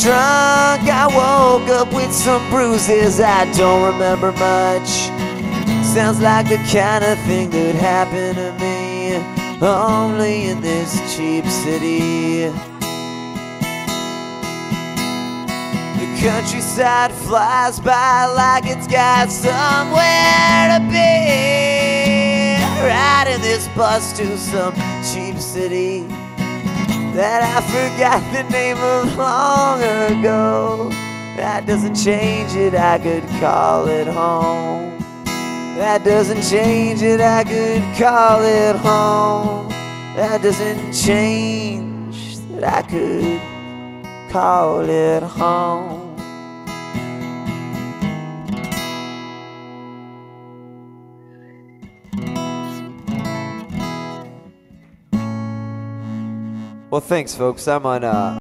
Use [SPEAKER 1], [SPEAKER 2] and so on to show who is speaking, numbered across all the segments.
[SPEAKER 1] drunk. I woke up with some bruises. I don't remember much. Sounds like the kind of thing that happened to me only in this cheap city. The countryside flies by like it's got somewhere to be. Riding this bus to some cheap city that I forgot the name of long ago. That doesn't change it, I could call it home. That doesn't change it, I could call it home. That doesn't change that I could call it home. Well, thanks, folks. I'm on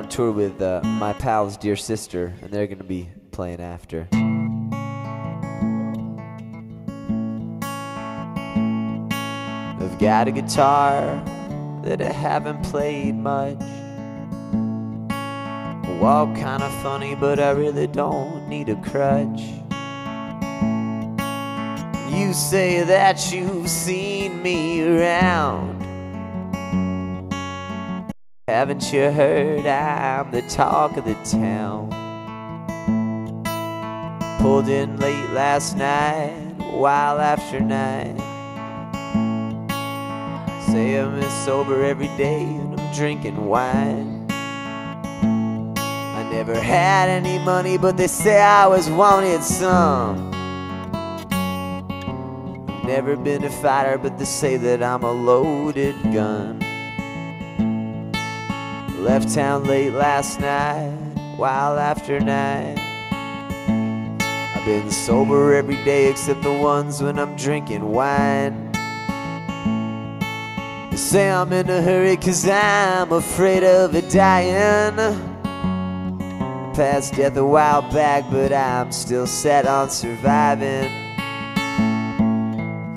[SPEAKER 1] tour with my pal's dear sister, and they're going to be playing after. I've got a guitar that I haven't played much. I walk kind of funny, but I really don't need a crutch. You say that you've seen me around. Haven't you heard I'm the talk of the town? Pulled in late last night, while after night. Say I'm sober every day and I'm drinking wine. I never had any money, but they say I always wanted some. I've never been a fighter, but they say that I'm a loaded gun. Left town late last night, while after night. I've been sober every day except the ones when I'm drinking wine. They say I'm in a hurry 'cause I'm afraid of it dying. Past death a while back, but I'm still set on surviving.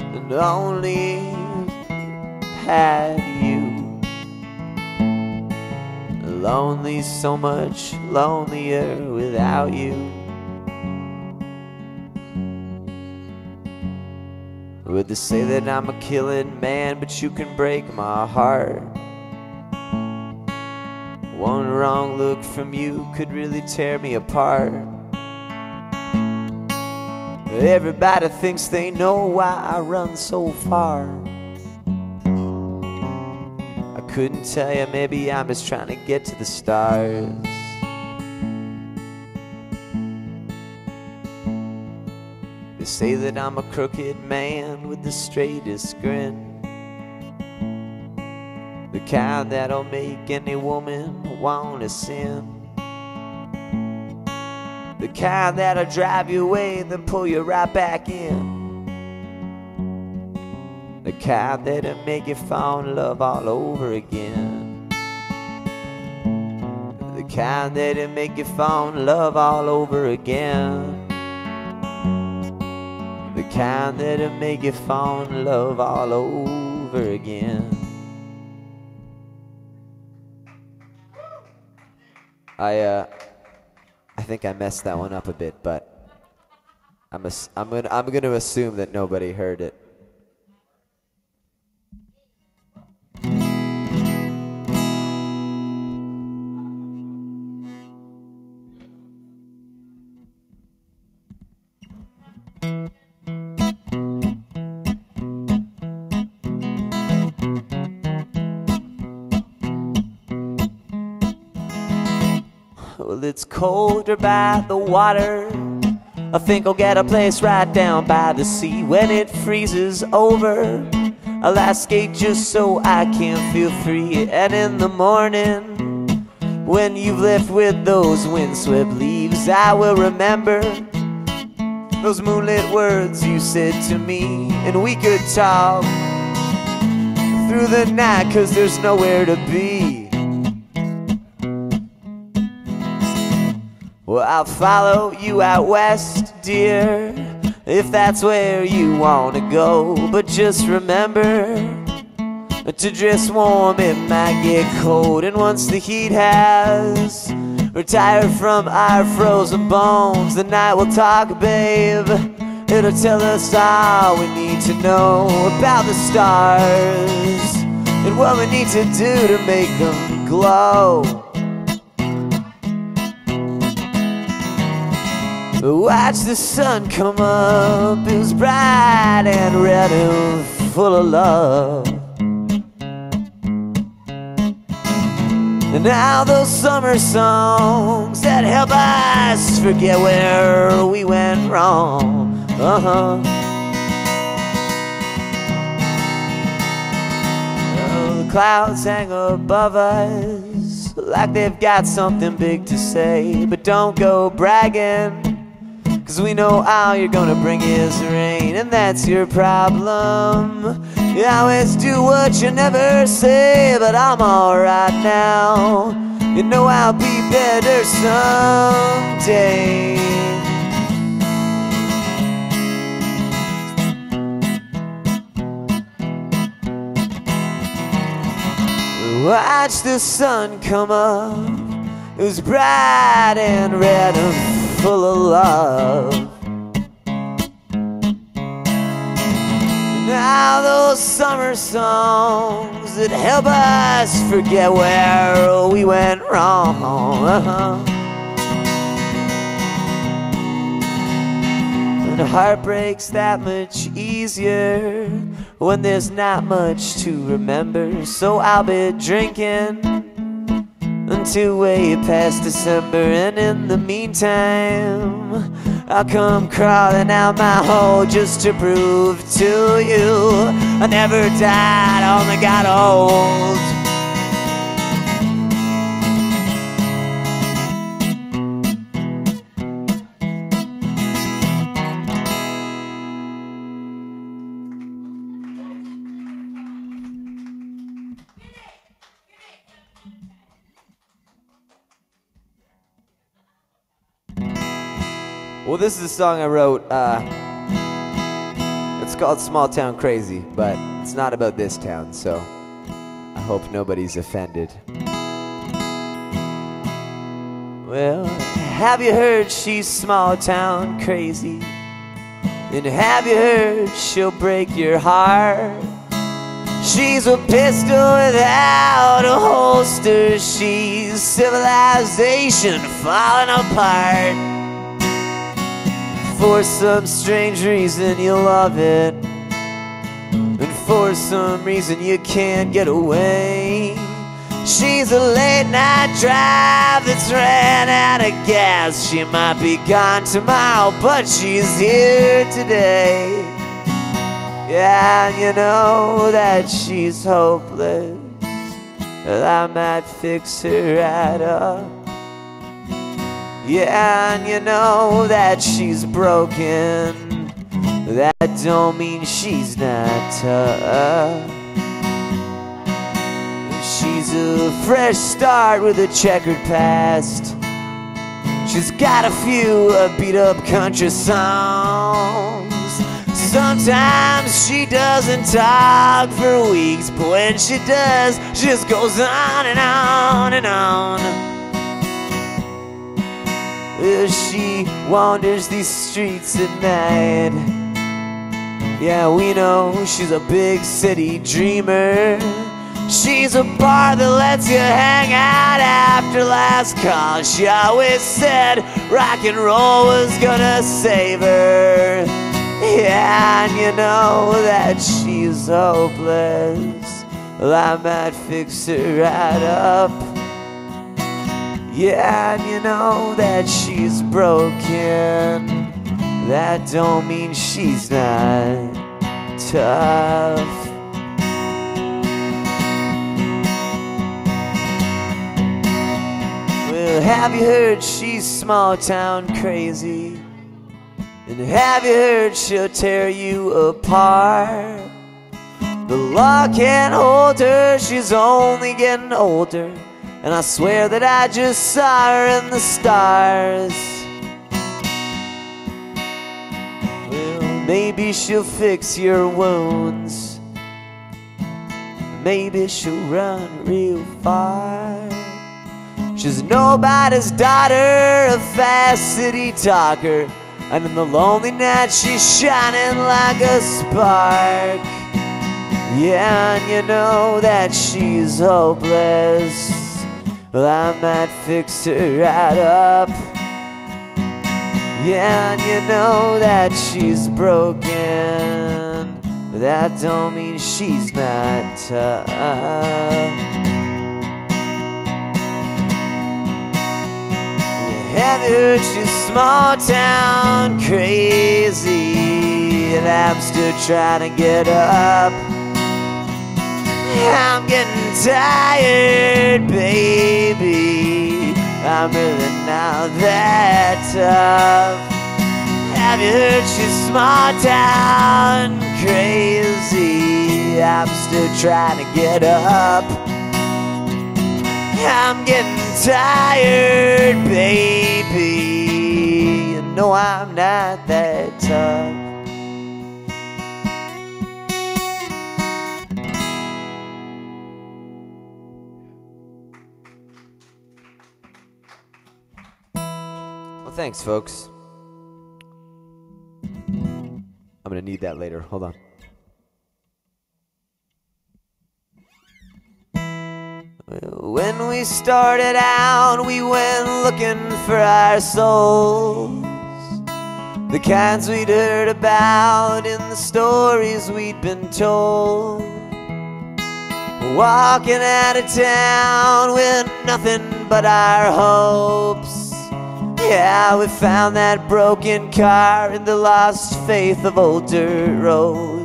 [SPEAKER 1] And only had you. Lonely, so much lonelier without you. Would they say that I'm a killing man, but you can break my heart? One wrong look from you could really tear me apart. Everybody thinks they know why I run so far. Couldn't tell you, maybe I'm just trying to get to the stars. They say that I'm a crooked man with the straightest grin, the kind that'll make any woman wanna sin, the kind that'll drive you away then pull you right back in, the kind that'll make you fall in love all over again. The kind that'll make you fall in love all over again. The kind that'll make you fall in love all over again. I think I messed that one up a bit, but I'm gonna assume that nobody heard it. Well, it's colder by the water. I think I'll get a place right down by the sea. When it freezes over, I'll escape just so I can feel free. And in the morning, when you've left with those windswept leaves, I will remember those moonlit words you said to me. And we could talk through the night, 'cause there's nowhere to be. Well, I'll follow you out west, dear, if that's where you want to go. But just remember to dress warm, it might get cold. And once the heat has Retire from our frozen bones. The night will talk, babe. It'll tell us all we need to know about the stars and what we need to do to make them glow. Watch the sun come up. It was bright and red and full of love. And now those summer songs that help us forget where we went wrong. Oh, the clouds hang above us like they've got something big to say. But don't go bragging, 'cause we know all you're gonna bring is rain, and that's your problem. You always do what you never say, but I'm alright now. You know I'll be better someday. Watch the sun come up. It was bright and red and full of love. Now those summer songs that help us forget where we went wrong. And heartbreak's that much easier when there's not much to remember. So I'll be drinking until way past December, and in the meantime I'll come crawling out my hole just to prove to you I never died, only got old. Well, this is a song I wrote. It's called Small Town Crazy, but it's not about this town, so I hope nobody's offended. Well, have you heard she's small town crazy? And have you heard she'll break your heart? She's a pistol without a holster. She's civilization falling apart. For some strange reason you love it, and for some reason you can't get away. She's a late night drive that's ran out of gas. She might be gone tomorrow, but she's here today. Yeah, and you know that she's hopeless, and I might fix her right up. Yeah, and you know that she's broken. That don't mean she's not tough. She's a fresh start with a checkered past. She's got a few beat up country songs. Sometimes she doesn't talk for weeks, but when she does, she just goes on and on and on. She wanders these streets at night. Yeah, we know she's a big city dreamer. She's a bar that lets you hang out after last call. She always said rock and roll was gonna save her. Yeah, and you know that she's hopeless. Well, I might fix her right up. Yeah, and you know that she's broken. That don't mean she's not tough. Well, have you heard she's small town crazy? And have you heard she'll tear you apart? The law can't hold her, she's only getting older. And I swear that I just saw her in the stars. Well, maybe she'll fix your wounds. Maybe she'll run real far. She's nobody's daughter, a fast city talker, and in the lonely night she's shining like a spark. Yeah, and you know that she's hopeless. Well, I might fix her right up. Yeah, and you know that she's broken, but that don't mean she's not tough. Have you heard she's small town crazy, and I'm still trying to get up. I'm getting tired, baby, I'm really not that tough. Have you heard she's small town crazy? I'm still trying to get up. I'm getting tired, baby, you know I'm not that tough. Well, thanks, folks. I'm gonna need that later. Hold on. When we started out, we went looking for our souls, the kinds we'd heard about in the stories we'd been told. Walking out of town with nothing but our hopes. Yeah, we found that broken car in the lost faith of old dirt roads.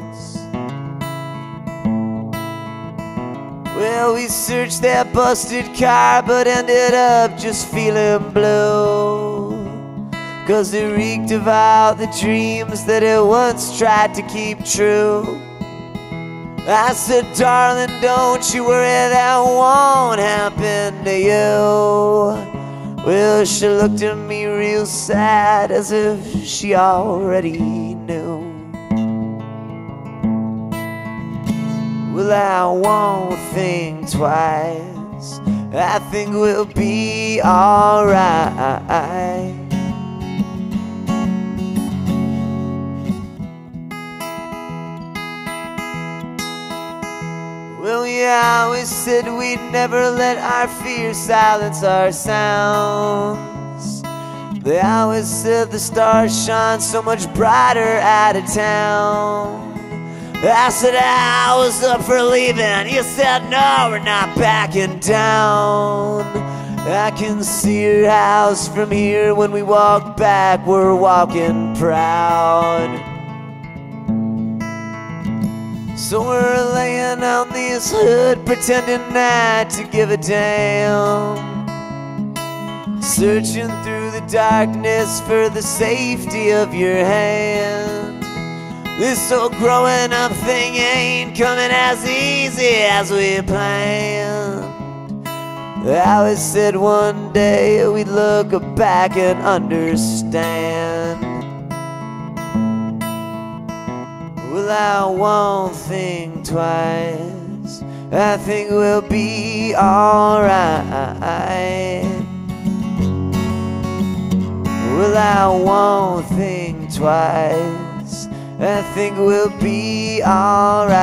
[SPEAKER 1] Well, we searched that busted car, but ended up just feeling blue, 'cause it reeked of all the dreams that it once tried to keep true. I said, darling, don't you worry, that won't happen to you. Well, she looked at me real sad, as if she already knew. Well, I won't think twice, I think we'll be alright. Well, we always said we'd never let our fears silence our sounds. They always said the stars shine so much brighter out of town. I said I was up for leaving, you said no, we're not backing down. I can see your house from here, when we walk back we're walking proud. So we're laying on this hood, pretending not to give a damn, searching through the darkness for the safety of your hand. This whole growing up thing ain't coming as easy as we planned. I always said one day we'd look back and understand. Well, I won't think twice, I think we'll be alright. Well, I won't think twice, I think we'll be alright.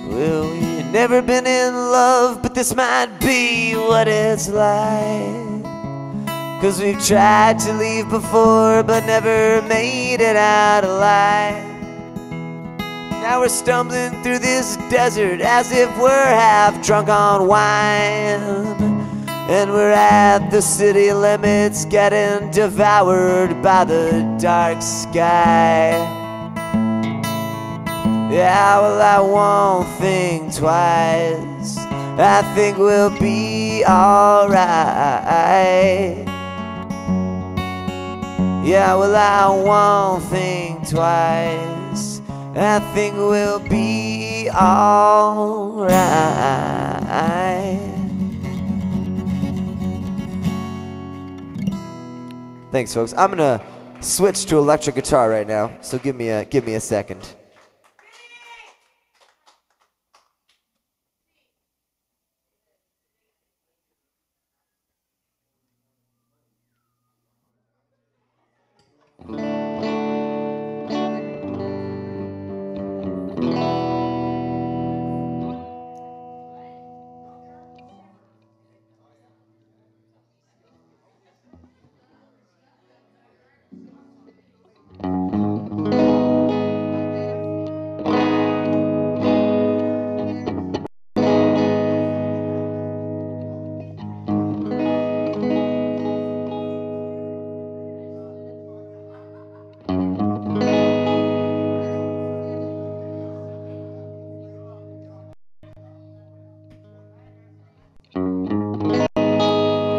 [SPEAKER 1] Well, you've never been in love, but this might be what it's like. 'Cause we've tried to leave before, but never made it out alive. Now we're stumbling through this desert as if we're half drunk on wine, and we're at the city limits, getting devoured by the dark sky. Yeah, well, I won't think twice, I think we'll be alright. Yeah, well, I won't think twice, I think we'll be alright. Thanks, folks. I'm gonna switch to electric guitar right now, so give me a second.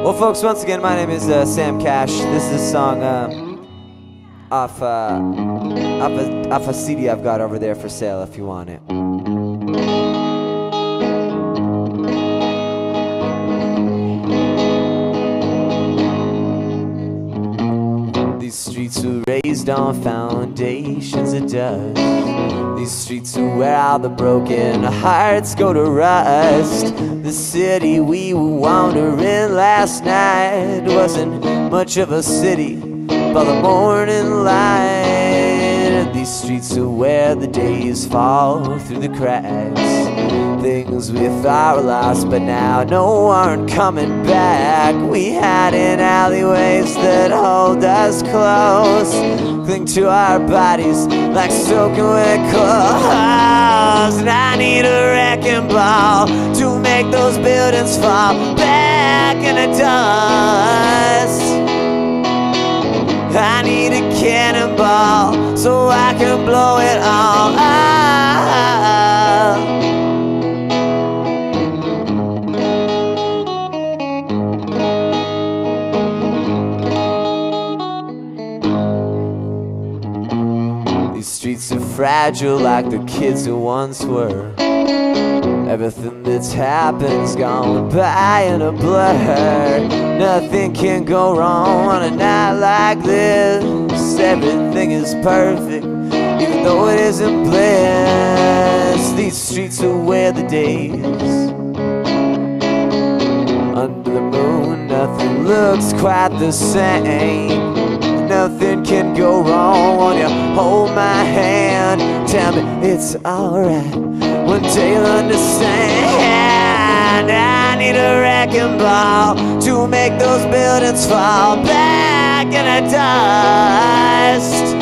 [SPEAKER 1] Well, folks, once again, my name is Sam Cash. This is a song off a CD I've got over there for sale if you want it. These streets were raised on foundations of dust. These streets are where all the broken hearts go to rust. The city we were wandering last night wasn't much of a city by the morning light. These streets are where the days fall through the cracks. Things we thought were lost, but now no aren't coming back. We hide in alleyways that hold us close, cling to our bodies like soaking wet clothes. And I need a wrecking ball to make those buildings fall back in the dust. I need a cannonball so I can blow it all up. These streets are fragile like the kids who once were. Everything that's happened's gone by in a blur. Nothing can go wrong on a night like this. Everything is perfect, even though it isn't bliss. These streets are where the days under the moon, nothing looks quite the same. Nothing can go wrong when you hold my hand. Tell me it's alright, one day you'll understand. I need a wrecking ball to make those buildings fall back in the dust.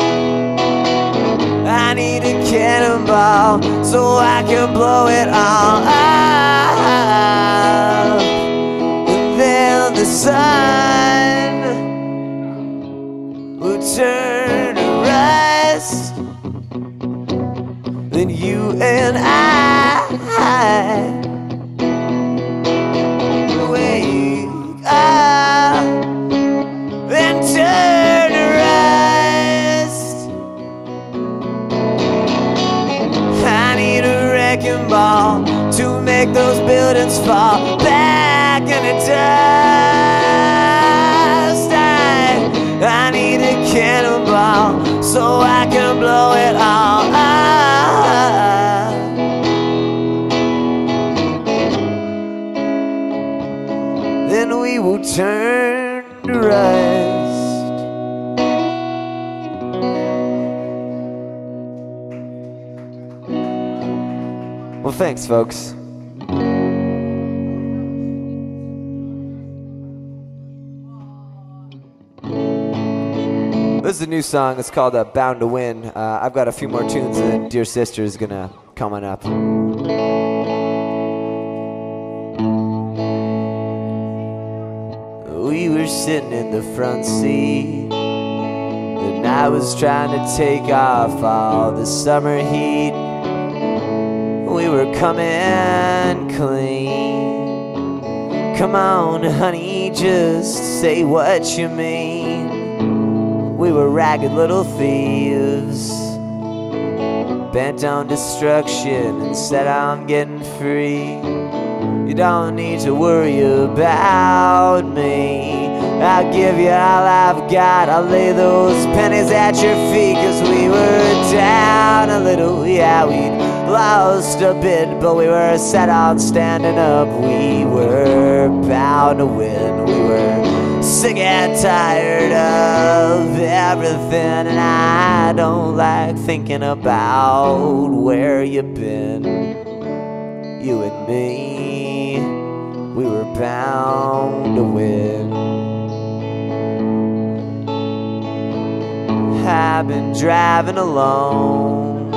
[SPEAKER 1] I need a cannonball so I can blow it all up. And then the sun will turn to rust. Then you and I wake up and turn to rust. I need a wrecking ball to make those buildings fall back in the dust. I need a cannonball so I can blow it all up. Then we will turn to rust. Well, thanks, folks. This is a new song. It's called Bound to Win. I've got a few more tunes, and then Dear Sister is gonna come on up. We were sitting in the front seat, and I was trying to take off all the summer heat. We were coming clean. Come on, honey, just say what you mean. We were ragged little thieves, bent on destruction and set on getting free. You don't need to worry about me, I'll give you all I've got. I'll lay those pennies at your feet, 'cause we were down a little, yeah, we'd lost a bit, but we were set on standing up. We were bound to win. We were sick and tired of everything, and I don't like thinking about where you've been. You and me, we were bound to win. I've been driving alone,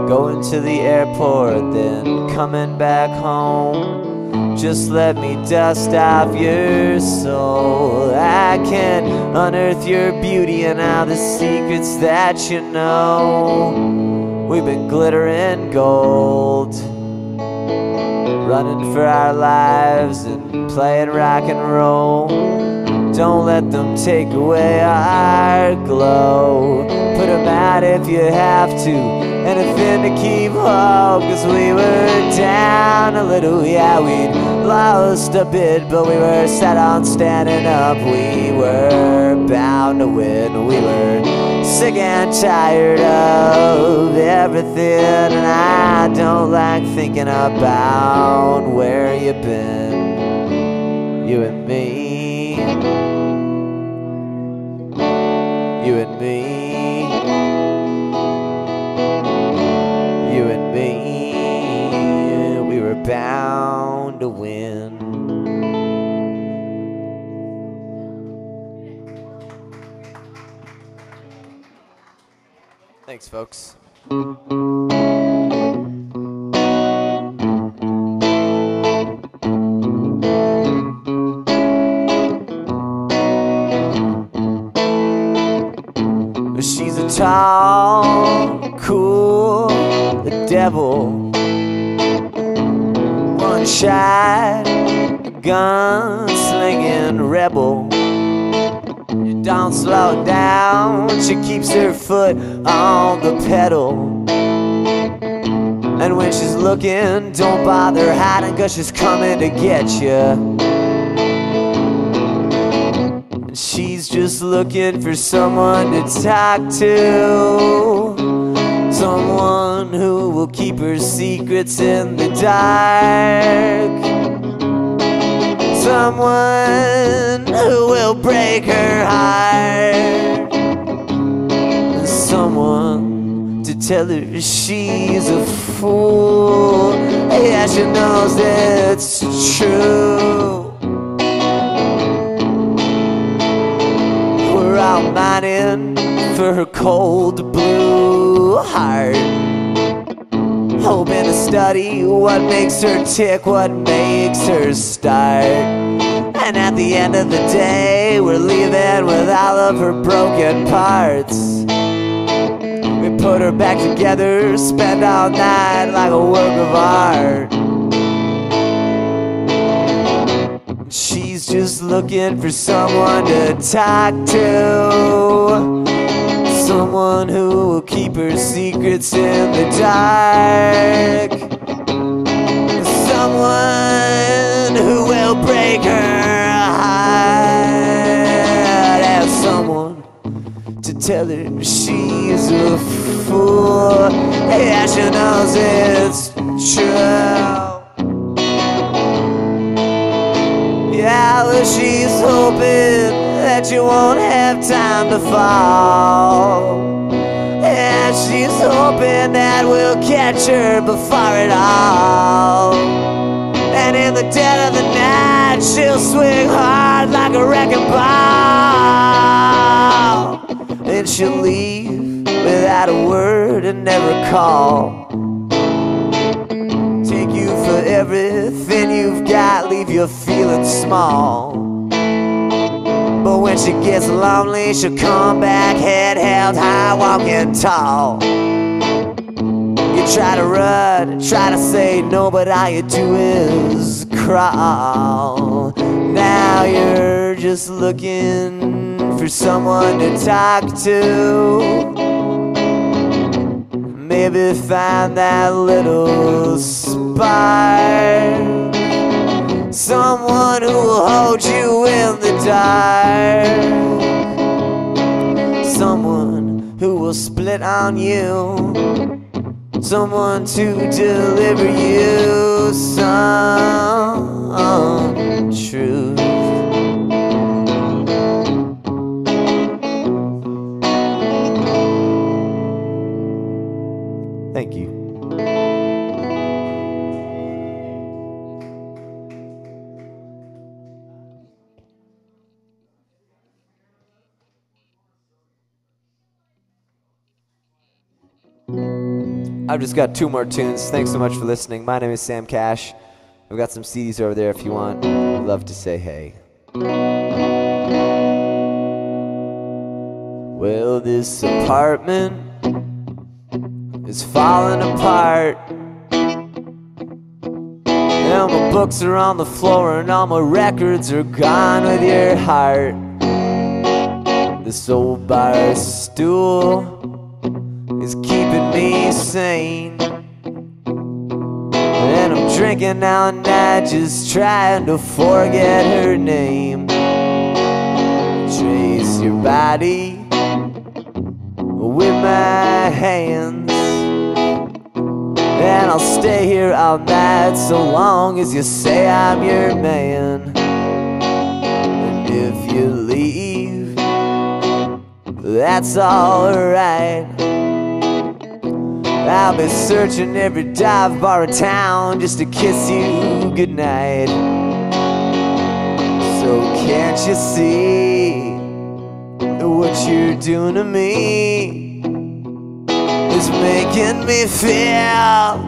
[SPEAKER 1] going to the airport, then coming back home. Just let me dust off your soul. I can unearth your beauty and all the secrets that you know. We've been glittering gold, running for our lives and playing rock and roll. Don't let them take away our glow. Put them out if you have to, anything to keep hope, 'cause we were down a little, yeah, we'd lost a bit, but we were set on standing up. We were bound to win. We were sick and tired of everything, and I don't like thinking about where you've been. You and me, you and me, you and me, we were bound to win. Thanks, folks. She's a tall, cool devil, one-shot, gun-slinging rebel. You don't slow down, she keeps her foot on the pedal. And when she's looking, don't bother hiding, 'cause she's coming to get you. She's just looking for someone to talk to, someone who will keep her secrets in the dark, someone who will break her heart, someone to tell her she's a fool. Yeah, she knows it's true. We're all mining for her cold blue heart, hoping to study what makes her tick, what makes her start. And at the end of the day, we're leaving with all of her broken parts. We put her back together, spend all night like a work of art. She's just looking for someone to talk to, someone who will keep her secrets in the dark, someone who will break her heart, and someone to tell her she's a fool. Yeah, she knows it's true. Yeah, well, she's hoping that you won't have time to fall, and she's hoping that we'll catch her before it all. And in the dead of the night, she'll swing hard like a wrecking ball, and she'll leave without a word and never call. Take you for everything you've got, leave you feeling small. But when she gets lonely, she'll come back head held high, walking tall. You try to run, try to say no, but all you do is crawl. Now you're just looking for someone to talk to, maybe find that little spark, someone who will hold you in the dark, someone who will split on you, someone to deliver you some truth. Thank you. I've just got 2 more tunes. Thanks so much for listening. My name is Sam Cash. I've got some CDs over there if you want. I'd love to say hey. Well, this apartment is falling apart, and my books are on the floor and all my records are gone with your heart. This old bar stool is keeping me sane, and I'm drinking now and night just trying to forget her name. Trace your body with my hands, and I'll stay here all night so long as you say I'm your man. And if you leave, that's alright. I'll be searching every dive bar in town just to kiss you goodnight. So can't you see what you're doing to me is making me feel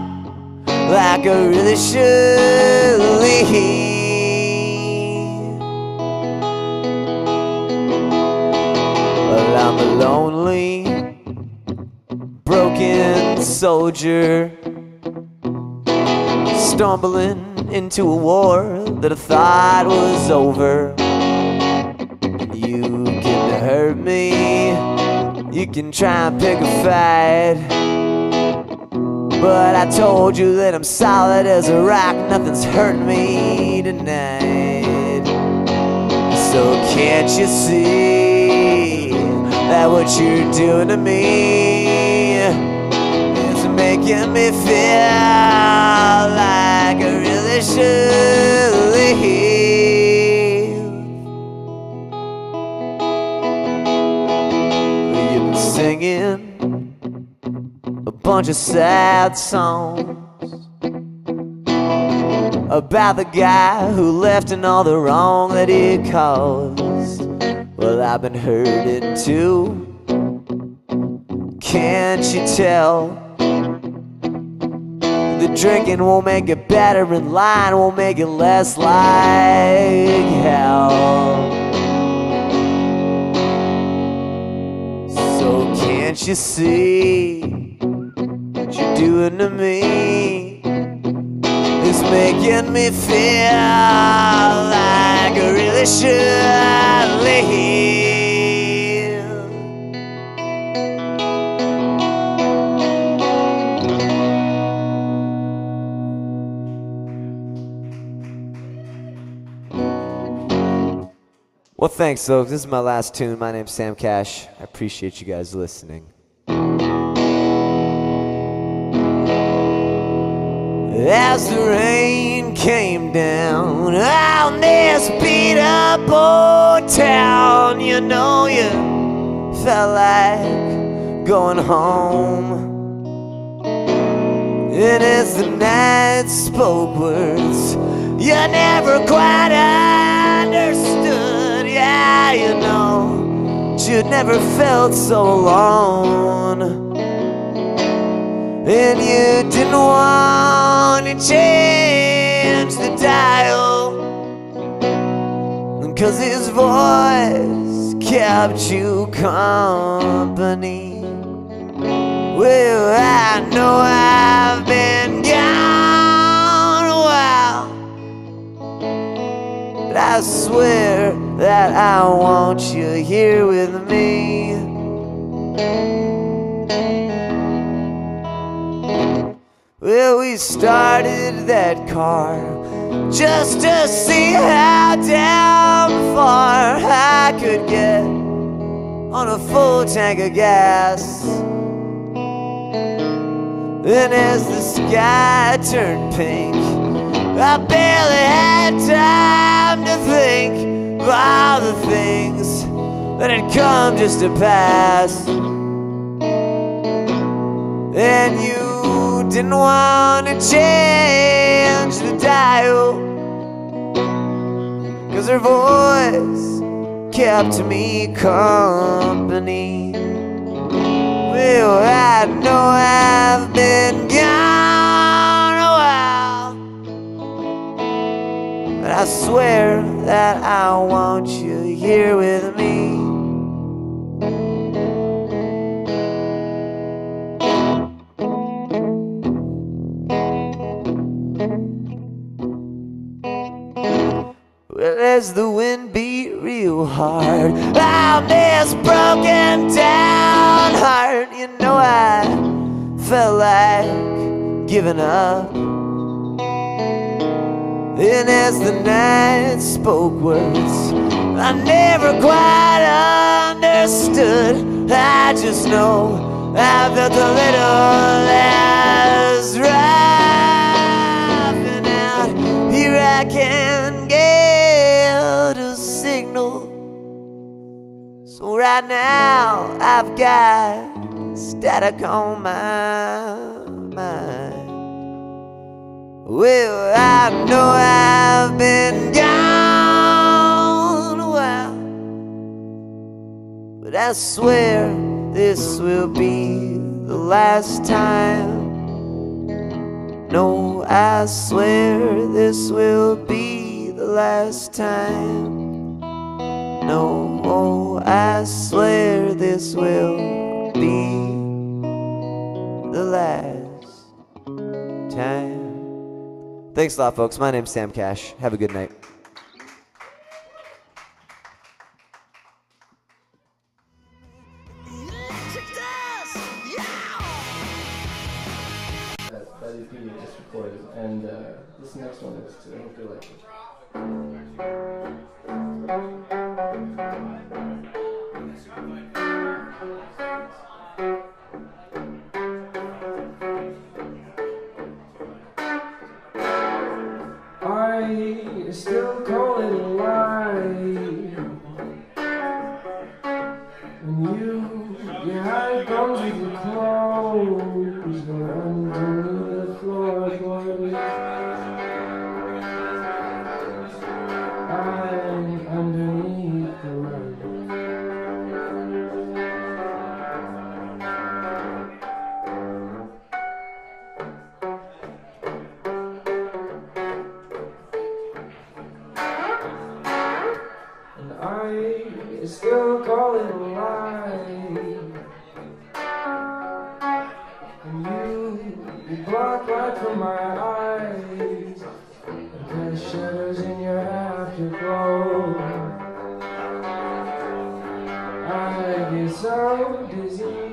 [SPEAKER 1] like I really should leave. Well, I'm a lonely, broken soldier, stumbling into a war that I thought was over. You can hurt me, you can try and pick a fight, but I told you that I'm solid as a rock, nothing's hurting me tonight. So can't you see that what you're doing to me is making me feel like I really should leave? You've been singing a bunch of sad songs about the guy who left and all the wrong that he caused. Well, I've been hurting too, can't you tell? The drinking won't make it better and lying won't make it less like hell. So can't you see what you're doing to me is making me feel like I really should leave. Well, thanks, folks. This is my last tune. My name's Sam Cash. I appreciate you guys listening. As the rain came down on this beat up old town, you know you felt like going home. And as the night spoke words you never quite understood, yeah, you know you'd never felt so alone. And you didn't want to change the dial, 'cause his voice kept you company. Well, I know I've been gone a while, but I swear that I want you here with me. Well, we started that car just to see how damn far I could get on a full tank of gas. And as the sky turned pink, I barely had time to think of all the things that had come just to pass. And you didn't want to change the dial, 'cause her voice kept me company. Well, I know I've been gone a while, but I swear that I want you here with me. Well, as the wind beat real hard on this broken down heart, you know I felt like giving up. And as the night spoke words I never quite understood, I just know I felt a little less rough. And out here I can get a signal. So right now I've got static on my mind. Well, I know I've been gone a while, but I swear this will be the last time. No, I swear this will be the last time. No, I swear this will be the last time. Thanks a lot, folks. My name's Sam Cash. Have a good night.
[SPEAKER 2] That EP just recorded, and this next one is too. I hope you like it. I still call it a lie. And you hide bones with your clothes underneath the floorboards. I'm underneath the rug. I still call it a lie. And you block light from my eyes, and cast shadows in your afterglow. I get so dizzy.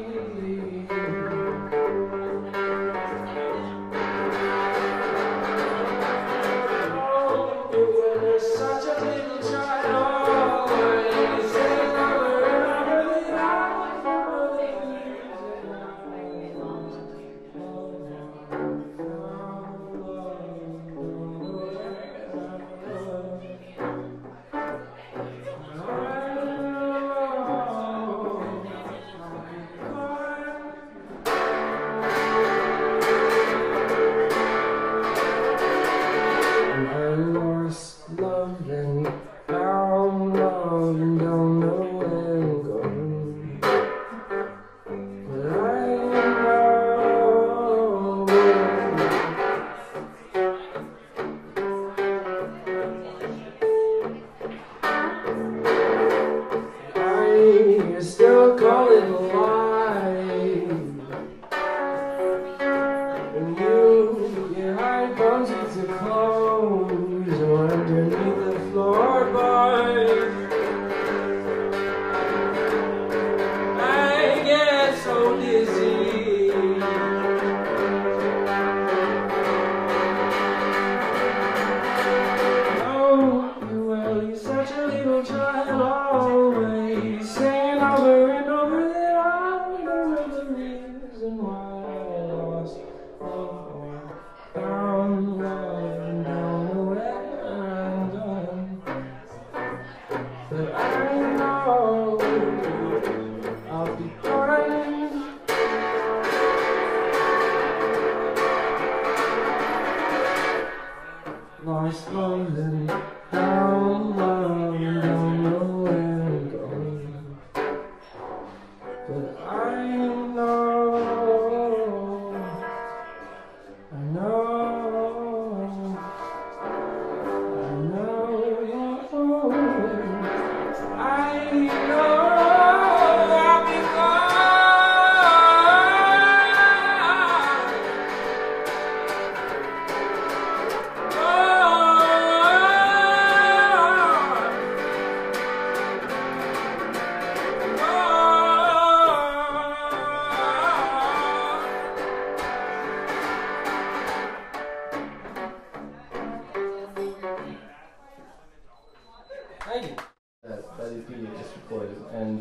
[SPEAKER 2] recorded, and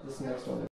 [SPEAKER 2] this next one